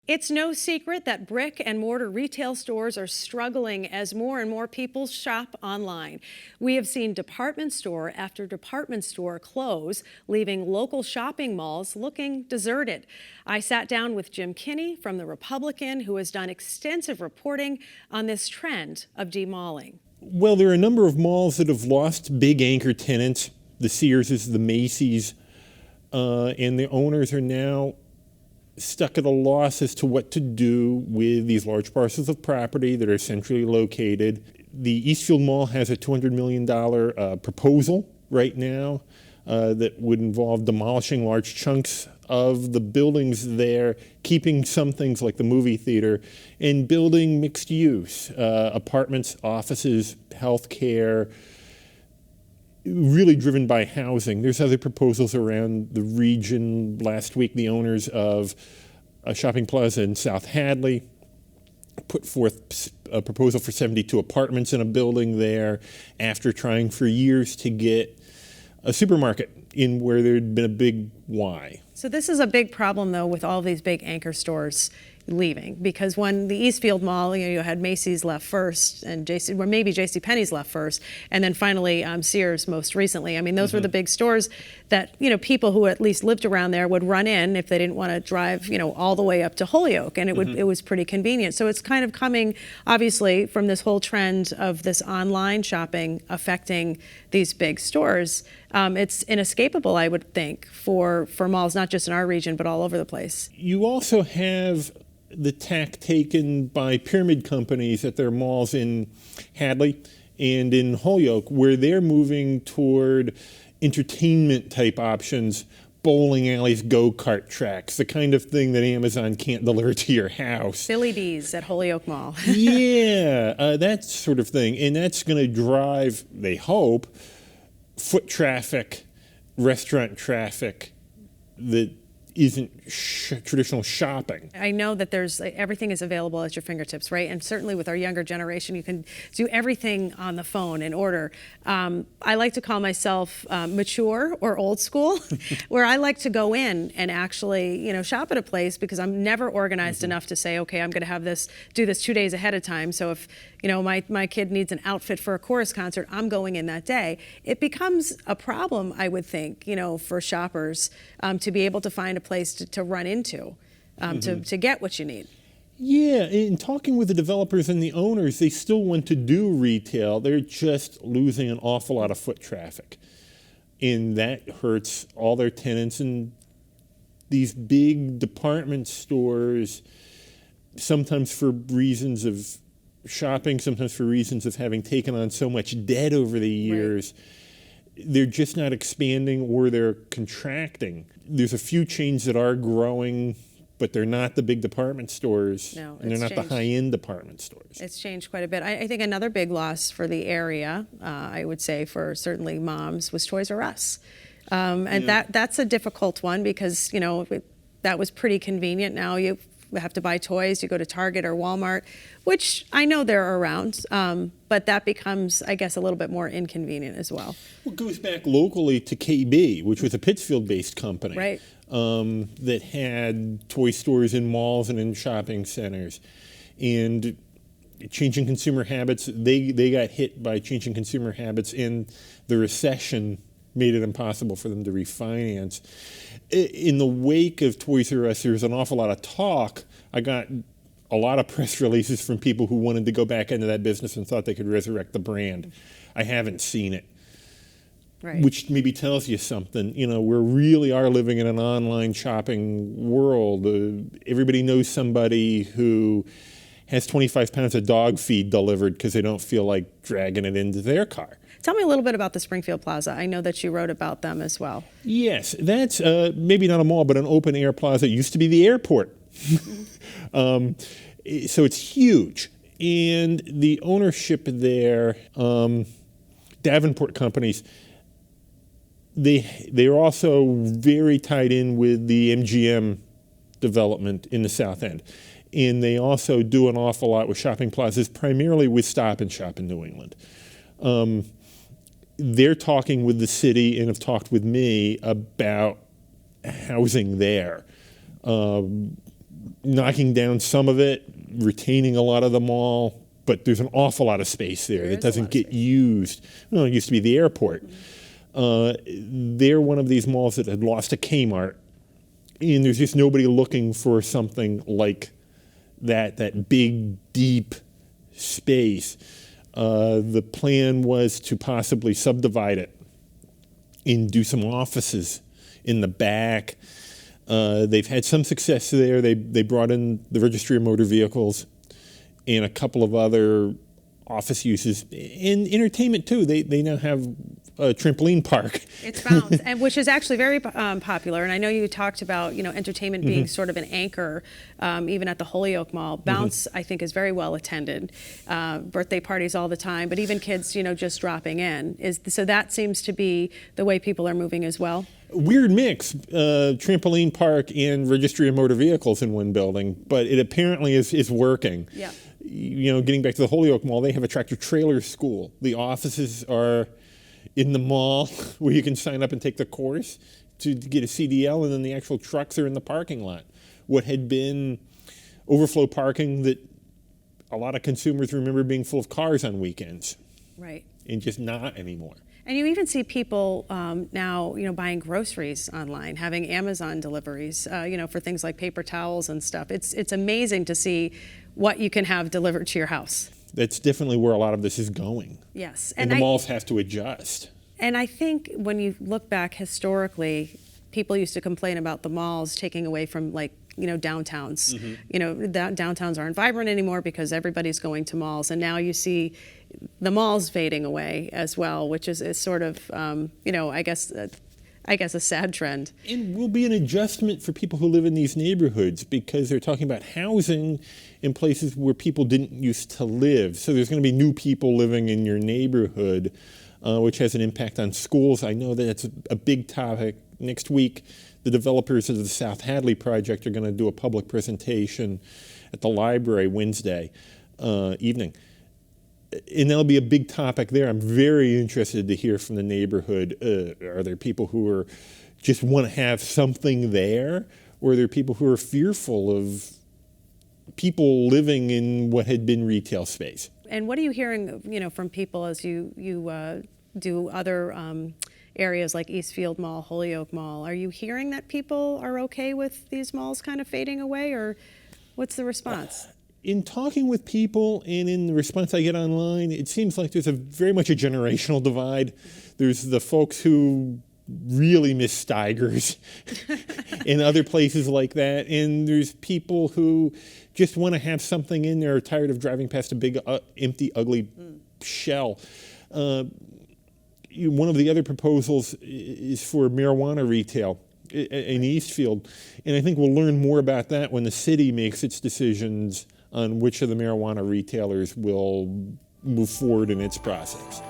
It's no secret that brick and mortar retail stores are struggling as more and more people shop online. We have seen department store after department store close, leaving local shopping malls looking deserted. I sat down with Jim Kinney from The Republican, who has done extensive reporting on this trend of demalling. Well, there are a number of malls that have lost big anchor tenants, the Sears, the Macys, and the owners are now stuck at a loss as to what to do with these large parcels of property that are centrally located. The Eastfield Mall has a $200 million proposal right now that would involve demolishing large chunks of the buildings there, keeping some things like the movie theater, and building mixed use, apartments, offices, healthcare, really driven by housing. There's other proposals around the region. Last week, the owners of a shopping plaza in South Hadley put forth a proposal for 72 apartments in a building there after trying for years to get a supermarket in where there had been a big Y. So this is a big problem, though, with all these big anchor stores leaving, because when the Eastfield Mall, you had Macy's left first, and maybe JCPenney's left first, and then finally Sears most recently. I mean, those were the big stores that people who at least lived around there would run in if they didn't want to drive all the way up to Holyoke, and it was pretty convenient. So it's kind of coming, obviously, from this whole trend of this online shopping affecting these big stores. It's inescapable, I would think, for malls, not just in our region, but all over the place. You also have the tack taken by pyramid companies at their malls in Hadley and in Holyoke, where they're moving toward entertainment type options, bowling alleys, go-kart tracks, the kind of thing that Amazon can't deliver to your house. Billy D's at Holyoke Mall. Yeah, that sort of thing. And that's going to drive, they hope, foot traffic, restaurant traffic that isn't traditional shopping. I know that everything is available at your fingertips, right? And certainly with our younger generation, you can do everything on the phone and order. I like to call myself mature or old school, where I like to go in and actually, shop at a place, because I'm never organized enough to say, okay, I'm going to do this 2 days ahead of time. So if my kid needs an outfit for a chorus concert, I'm going in that day. It becomes a problem, I would think, for shoppers to be able to find a place to run into to get what you need. Yeah, in talking with the developers and the owners, they still want to do retail. They're just losing an awful lot of foot traffic. And that hurts all their tenants. And these big department stores, sometimes for reasons of shopping, sometimes for reasons of having taken on so much debt over the years, they're just not expanding, or they're contracting. There's a few chains that are growing, but they're not the big department stores, and they're not the high-end department stores. It's changed quite a bit. I think another big loss for the area, I would say for certainly moms, was Toys R Us. And that's a difficult one, because, that was pretty convenient. Now you have to buy toys, you go to Target or Walmart, which I know they're around, but that becomes, I guess, a little bit more inconvenient as well. Well, it goes back locally to KB, which was a Pittsfield-based company, right, that had toy stores in malls and in shopping centers. And changing consumer habits, they got hit by changing consumer habits, and the recession made it impossible for them to refinance. In the wake of Toys R Us, there was an awful lot of talk. I got a lot of press releases from people who wanted to go back into that business and thought they could resurrect the brand. I haven't seen it, which maybe tells you something. We really are living in an online shopping world. Everybody knows somebody who has 25 pounds of dog feed delivered because they don't feel like dragging it into their car. Tell me a little bit about the Springfield Plaza. I know that you wrote about them as well. Yes, that's maybe not a mall, but an open-air plaza. It used to be the airport. So it's huge. And the ownership there, Davenport companies, they're also very tied in with the MGM development in the South End. And they also do an awful lot with shopping plazas, primarily with Stop and Shop in New England. They're talking with the city and have talked with me about housing there. knocking down some of it, retaining a lot of the mall, but there's an awful lot of space there that doesn't get used. Well, it used to be the airport. They're one of these malls that had lost a Kmart, and there's just nobody looking for something like that big, deep space. The plan was to possibly subdivide it and do some offices in the back. They've had some success there. They brought in the registry of motor vehicles and a couple of other office uses. In entertainment, too, they now have a trampoline park. It's Bounce, and which is actually very popular. And I know you talked about, entertainment being sort of an anchor, even at the Holyoke Mall. Bounce, I think, is very well attended. Birthday parties all the time, but even kids, just dropping in. So that seems to be the way people are moving as well. Weird mix, trampoline park and registry of motor vehicles in one building, but it apparently is working. Yeah. Getting back to the Holyoke Mall, they have a tractor trailer school. The offices are in the mall where you can sign up and take the course to get a CDL, and then the actual trucks are in the parking lot. What had been overflow parking that a lot of consumers remember being full of cars on weekends. Right. And just not anymore. And you even see people now, buying groceries online, having Amazon deliveries, for things like paper towels and stuff. It's amazing to see what you can have delivered to your house. That's definitely where a lot of this is going. Yes. And the malls have to adjust. And I think when you look back historically, people used to complain about the malls taking away from downtowns. Downtowns aren't vibrant anymore because everybody's going to malls. And now you see the malls fading away as well, which is sort of, I guess a sad trend. And will be an adjustment for people who live in these neighborhoods because they're talking about housing in places where people didn't used to live. So there's going to be new people living in your neighborhood, which has an impact on schools. I know that it's a big topic. Next week, the developers of the South Hadley project are going to do a public presentation at the library Wednesday evening. And that'll be a big topic there. I'm very interested to hear from the neighborhood. Are there people who just want to have something there? Or are there people who are fearful of people living in what had been retail space? And what are you hearing, from people as you do other areas like Eastfield Mall, Holyoke Mall? Are you hearing that people are okay with these malls kind of fading away, or what's the response? In talking with people and in the response I get online, it seems like there's very much a generational divide. There's the folks who really miss Steigers and other places like that, and there's people who just want to have something in there, are tired of driving past a big, empty, ugly shell. One of the other proposals is for marijuana retail in Eastfield, and I think we'll learn more about that when the city makes its decisions on which of the marijuana retailers will move forward in its process.